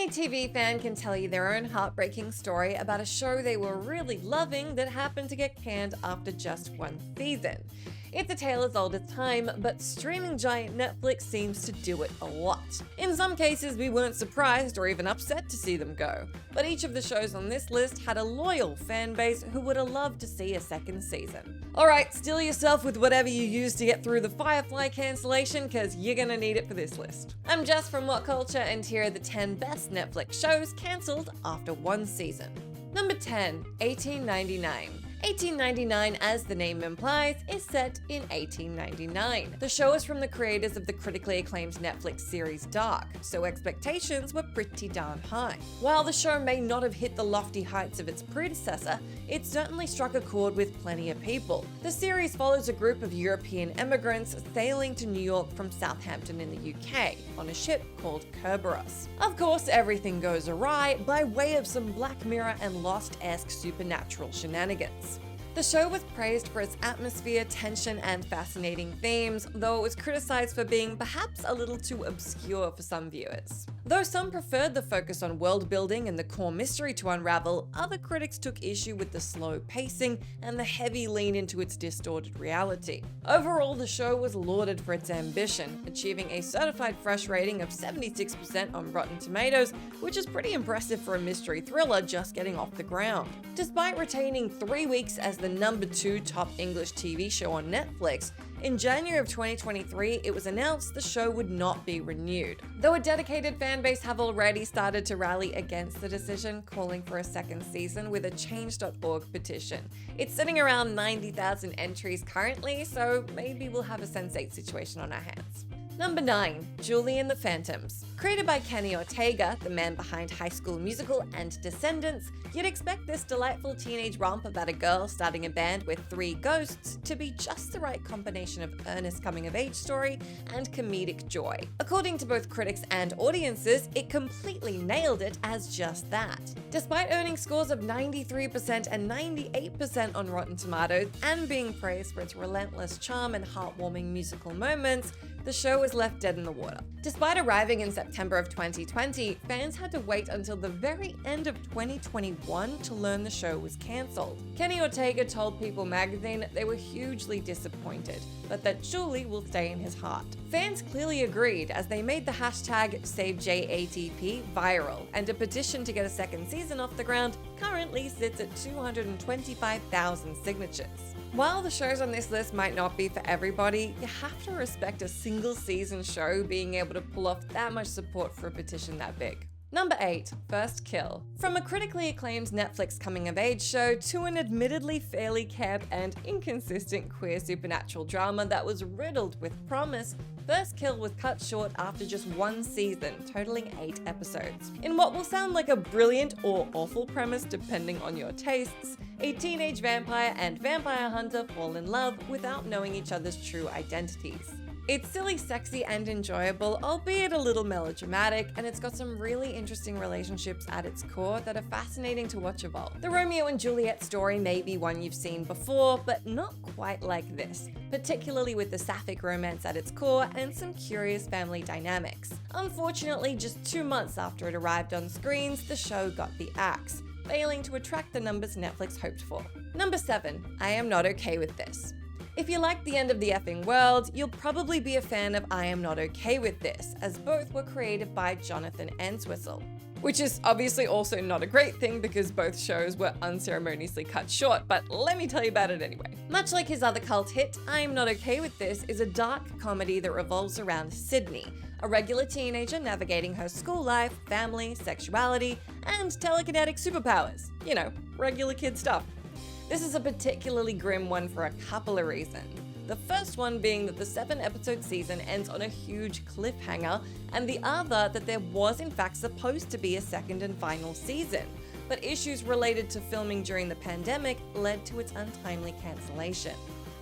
Any TV fan can tell you their own heartbreaking story about a show they were really loving that happened to get canned after just one season. It's a tale as old as time, but streaming giant Netflix seems to do it a lot. In some cases, we weren't surprised or even upset to see them go, but each of the shows on this list had a loyal fan base who would have loved to see a second season. Alright, steel yourself with whatever you used to get through the Firefly cancellation, cause you're gonna need it for this list. I'm Jess from What Culture, and here are the 10 best Netflix shows cancelled after one season. Number 10, 1899. 1899, as the name implies, is set in 1899. The show is from the creators of the critically acclaimed Netflix series Dark, so expectations were pretty darn high. While the show may not have hit the lofty heights of its predecessor, it certainly struck a chord with plenty of people. The series follows a group of European immigrants sailing to New York from Southampton in the UK on a ship called Kerberos. Of course, everything goes awry by way of some Black Mirror and Lost-esque supernatural shenanigans. The show was praised for its atmosphere, tension, and fascinating themes, though it was criticized for being perhaps a little too obscure for some viewers. Though some preferred the focus on world building and the core mystery to unravel, other critics took issue with the slow pacing and the heavy lean into its distorted reality. Overall, the show was lauded for its ambition, achieving a certified fresh rating of 76% on Rotten Tomatoes, which is pretty impressive for a mystery thriller just getting off the ground. Despite retaining 3 weeks as the number 2 top English TV show on Netflix, in January of 2023, it was announced the show would not be renewed. Though a dedicated fan base have already started to rally against the decision, calling for a second season with a change.org petition. It's sitting around 90,000 entries currently, so maybe we'll have a Sense8 situation on our hands. Number 9, Julian the Phantoms. Created by Kenny Ortega, the man behind High School Musical and Descendants, you'd expect this delightful teenage romp about a girl starting a band with 3 ghosts to be just the right combination of earnest coming-of-age story and comedic joy. According to both critics and audiences, it completely nailed it as just that. Despite earning scores of 93% and 98% on Rotten Tomatoes and being praised for its relentless charm and heartwarming musical moments, the show was left dead in the water. Despite arriving in September of 2020, fans had to wait until the very end of 2021 to learn the show was cancelled. Kenny Ortega told People magazine they were hugely disappointed, but that Julie will stay in his heart. Fans clearly agreed as they made the hashtag SaveJATP viral, and a petition to get a second season off the ground currently sits at 225,000 signatures. While the shows on this list might not be for everybody, you have to respect a single season show being able to pull off that much support for a petition that big. Number 8, First Kill. From a critically acclaimed Netflix coming-of-age show to an admittedly fairly camp and inconsistent queer supernatural drama that was riddled with promise, First Kill was cut short after just one season, totaling 8 episodes. In what will sound like a brilliant or awful premise depending on your tastes, a teenage vampire and vampire hunter fall in love without knowing each other's true identities. It's silly, sexy, and enjoyable, albeit a little melodramatic, and it's got some really interesting relationships at its core that are fascinating to watch evolve. The Romeo and Juliet story may be one you've seen before, but not quite like this, particularly with the sapphic romance at its core and some curious family dynamics. Unfortunately, just 2 months after it arrived on screens, the show got the axe, failing to attract the numbers Netflix hoped for. Number 7, I Am Not Okay With This. If you like The End of the Effing World, you'll probably be a fan of I Am Not Okay With This, as both were created by Jonathan Entwistle. Which is obviously also not a great thing because both shows were unceremoniously cut short, but let me tell you about it anyway. Much like his other cult hit, I Am Not Okay With This is a dark comedy that revolves around Sydney, a regular teenager navigating her school life, family, sexuality, and telekinetic superpowers. You know, regular kid stuff. This is a particularly grim one for a couple of reasons. The first one being that the 7-episode season ends on a huge cliffhanger, and the other that there was in fact supposed to be a second and final season, but issues related to filming during the pandemic led to its untimely cancellation.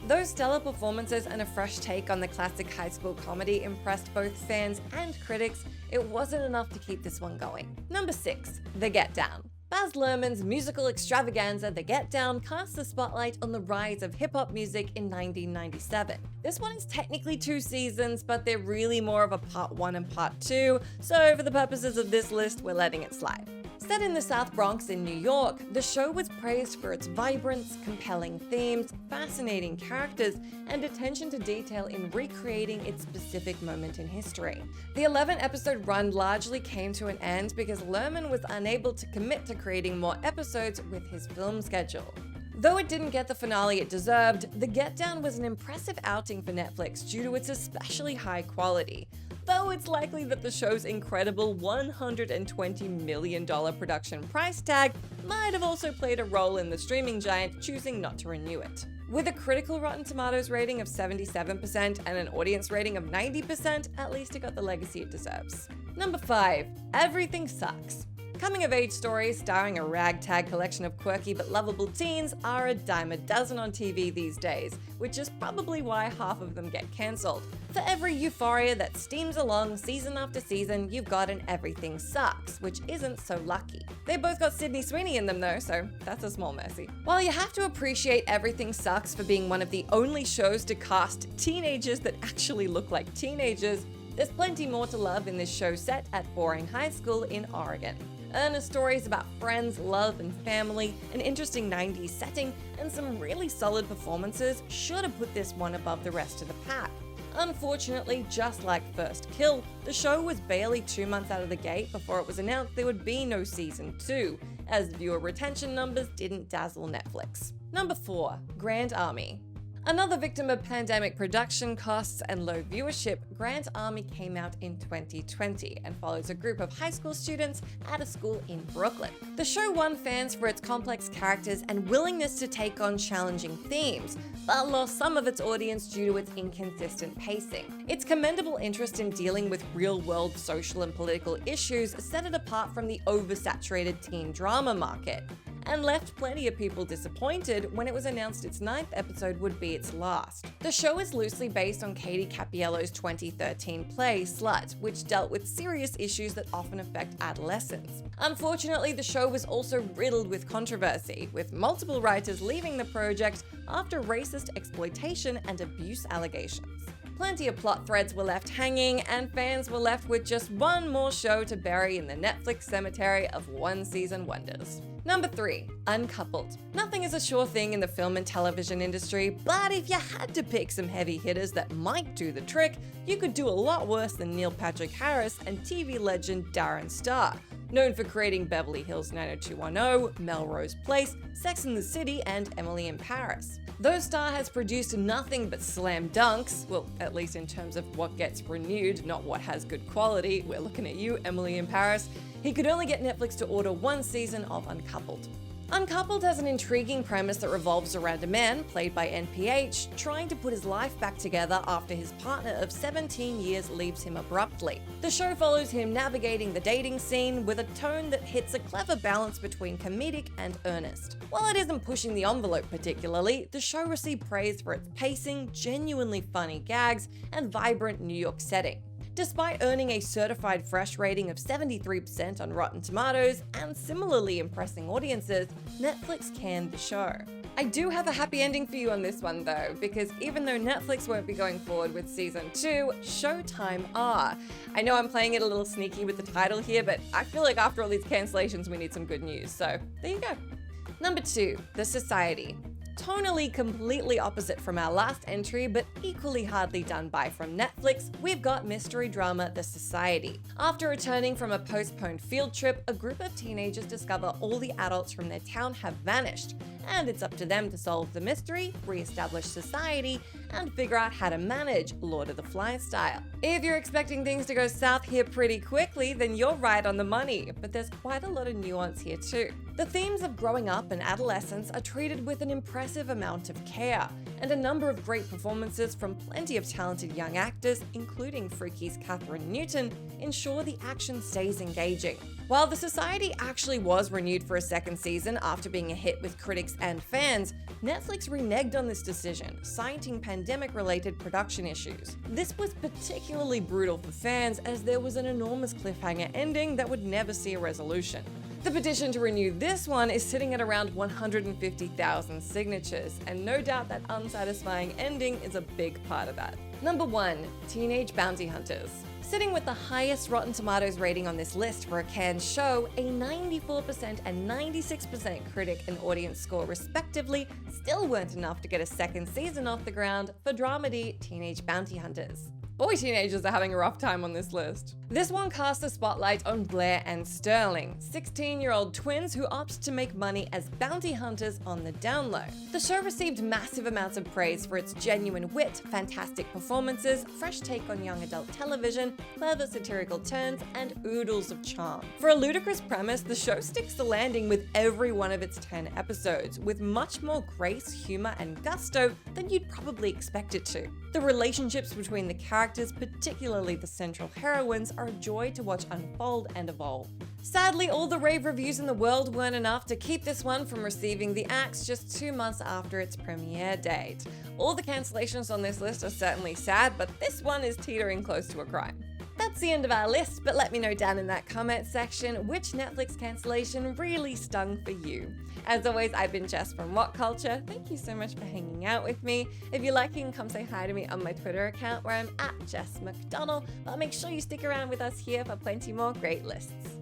Those stellar performances and a fresh take on the classic high school comedy impressed both fans and critics, it wasn't enough to keep this one going. Number 6, The Get Down. Baz Luhrmann's musical extravaganza The Get Down casts the spotlight on the rise of hip-hop music in 1997. This one is technically 2 seasons, but they're really more of a part 1 and part 2, so for the purposes of this list, we're letting it slide. Set in the South Bronx in New York, the show was praised for its vibrance, compelling themes, fascinating characters, and attention to detail in recreating its specific moment in history. The 11-episode run largely came to an end because Luhrmann was unable to commit to creating more episodes with his film schedule. Though it didn't get the finale it deserved, The Get Down was an impressive outing for Netflix due to its especially high quality. Though it's likely that the show's incredible $120 million production price tag might have also played a role in the streaming giant choosing not to renew it. With a critical Rotten Tomatoes rating of 77% and an audience rating of 90%, at least it got the legacy it deserves. Number 5. Everything Sucks. Coming-of-age stories starring a ragtag collection of quirky but lovable teens are a dime a dozen on TV these days, which is probably why half of them get cancelled. For every euphoria that steams along season after season, you've got an Everything Sucks, which isn't so lucky. They both got Sydney Sweeney in them though, so that's a small mercy. While you have to appreciate Everything Sucks for being one of the only shows to cast teenagers that actually look like teenagers, there's plenty more to love in this show set at boring high school in Oregon. Earnest stories about friends, love, and family, an interesting 90s setting, and some really solid performances should have put this one above the rest of the pack. Unfortunately, just like First Kill, the show was barely 2 months out of the gate before it was announced there would be no season 2, as viewer retention numbers didn't dazzle Netflix. Number 4. Grand Army. Another victim of pandemic production costs and low viewership, Grand Army came out in 2020 and follows a group of high school students at a school in Brooklyn. The show won fans for its complex characters and willingness to take on challenging themes, but lost some of its audience due to its inconsistent pacing. Its commendable interest in dealing with real-world social and political issues set it apart from the oversaturated teen drama market, and left plenty of people disappointed when it was announced its 9th episode would be its last. The show is loosely based on Katie Capiello's 2013 play, Slut, which dealt with serious issues that often affect adolescents. Unfortunately, the show was also riddled with controversy, with multiple writers leaving the project after racist exploitation and abuse allegations. Plenty of plot threads were left hanging, and fans were left with just one more show to bury in the Netflix cemetery of one-season wonders. Number 3. Uncoupled. Nothing is a sure thing in the film and television industry, but if you had to pick some heavy hitters that might do the trick, you could do a lot worse than Neil Patrick Harris and TV legend Darren Star, known for creating Beverly Hills 90210, Melrose Place, Sex and the City, and Emily in Paris. Though Star has produced nothing but slam dunks, well, at least in terms of what gets renewed, not what has good quality, we're looking at you, Emily in Paris, he could only get Netflix to order one season of Uncoupled. Uncoupled has an intriguing premise that revolves around a man, played by NPH, trying to put his life back together after his partner of 17 years leaves him abruptly. The show follows him navigating the dating scene with a tone that hits a clever balance between comedic and earnest. While it isn't pushing the envelope particularly, the show received praise for its pacing, genuinely funny gags, and vibrant New York setting. Despite earning a certified fresh rating of 73% on Rotten Tomatoes and similarly impressing audiences, Netflix canned the show. I do have a happy ending for you on this one though, because even though Netflix won't be going forward with season 2, Showtime are. I know I'm playing it a little sneaky with the title here, but I feel like after all these cancellations we need some good news, so there you go. Number 2, The Society. Tonally completely opposite from our last entry, but equally hardly done by from Netflix, we've got mystery drama The Society. After returning from a postponed field trip, a group of teenagers discover all the adults from their town have vanished, and it's up to them to solve the mystery, re-establish society, and figure out how to manage Lord of the Flies style. If you're expecting things to go south here pretty quickly, then you're right on the money, but there's quite a lot of nuance here too. The themes of growing up and adolescence are treated with an impressive amount of care, and a number of great performances from plenty of talented young actors, including Freaky's Catherine Newton, ensure the action stays engaging. While The Society actually was renewed for a second season after being a hit with critics and fans, Netflix reneged on this decision, citing pandemic-related production issues. This was particularly brutal for fans as there was an enormous cliffhanger ending that would never see a resolution. The petition to renew this one is sitting at around 150,000 signatures, and no doubt that unsatisfying ending is a big part of that. Number 1. Teenage Bounty Hunters. Sitting with the highest Rotten Tomatoes rating on this list for a canned show, a 94% and 96% critic and audience score respectively, still weren't enough to get a second season off the ground for dramedy Teenage Bounty Hunters. Boy, teenagers are having a rough time on this list. This one casts a spotlight on Blair and Sterling, 16-year-old twins who opt to make money as bounty hunters on the down low. The show received massive amounts of praise for its genuine wit, fantastic performances, fresh take on young adult television, clever satirical turns, and oodles of charm. For a ludicrous premise, the show sticks the landing with every one of its 10 episodes, with much more grace, humor, and gusto than you'd probably expect it to. The relationships between the characters, particularly the central heroines, are a joy to watch unfold and evolve. Sadly, all the rave reviews in the world weren't enough to keep this one from receiving the axe just 2 months after its premiere date. All the cancellations on this list are certainly sad, but this one is teetering close to a crime. That's the end of our list, but let me know down in that comment section which Netflix cancellation really stung for you. As always, I've been Jess from What Culture. Thank you so much for hanging out with me. If you're liking, come say hi to me on my Twitter account where I'm at Jess McDonald, but make sure you stick around with us here for plenty more great lists.